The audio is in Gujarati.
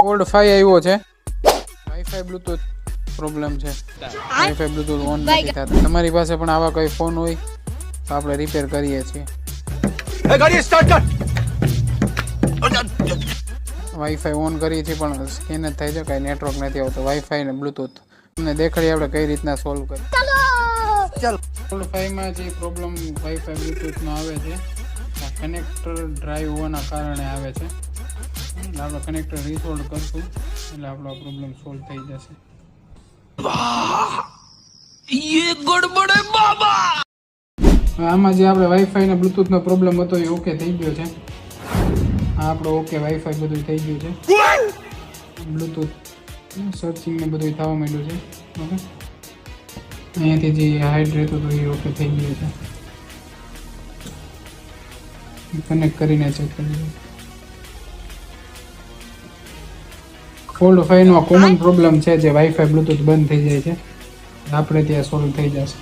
ફોલ્ડ 5 આવ્યો છે. વાઈફાઈ બ્લૂટૂથ પ્રોબ્લેમ છે. વાઈફાઈ બ્લૂટૂથ ઓન નથી થતા. તમારી પાસે પણ આવા કોઈ ફોન હોય તો આપણે રિપેર કરીએ છીએ. ગાડી સ્ટાર્ટ કર. વાઈફાઈ ઓન કરીએ છીએ પણ સ્કેન જ થાય છે, કાંઈ નેટવર્ક નથી આવતું. વાઈફાઈ ને બ્લૂટૂથ તમને દેખાડીએ આપણે કઈ રીતના સોલ્વ કરીએ. ચાલો ફોલ્ડ 5 માં જે પ્રોબ્લેમ વાઈફાઈ બ્લૂટૂથમાં આવે છે, આ કનેક્ટર ડ્રાઈવ હોવાના કારણે આવે છે. એટલે આપણે કનેક્ટર રીસોલ્વ કરશું એટલે આપણો પ્રોબ્લેમ સોલ્વ થઈ જશે. ये गड़बड़ है बाबा. આમાં જે આપણે વાઈફાઈ ને બ્લૂટૂથ નો પ્રોબ્લેમ હતો એ ઓકે થઈ ગયો છે. આ આપણો ઓકે વાઈફાઈ બધું થઈ ગયું છે. બ્લૂટૂથ સર્ચિંગ ને બધું થવા માંડ્યું છે. ઓકે અહીંયાથી જે હાઈડ રહેતું હતું એ ઓકે થઈ ગયું છે. કનેક્ટ કરીને ચેક કરી. ફોલ્ડ 5 નો કોમન પ્રોબ્લેમ છે જે વાઈફાઈ બ્લૂટૂથ બંધ થઈ જાય છે. આપણે ત્યાં સોલ્વ થઈ જશે.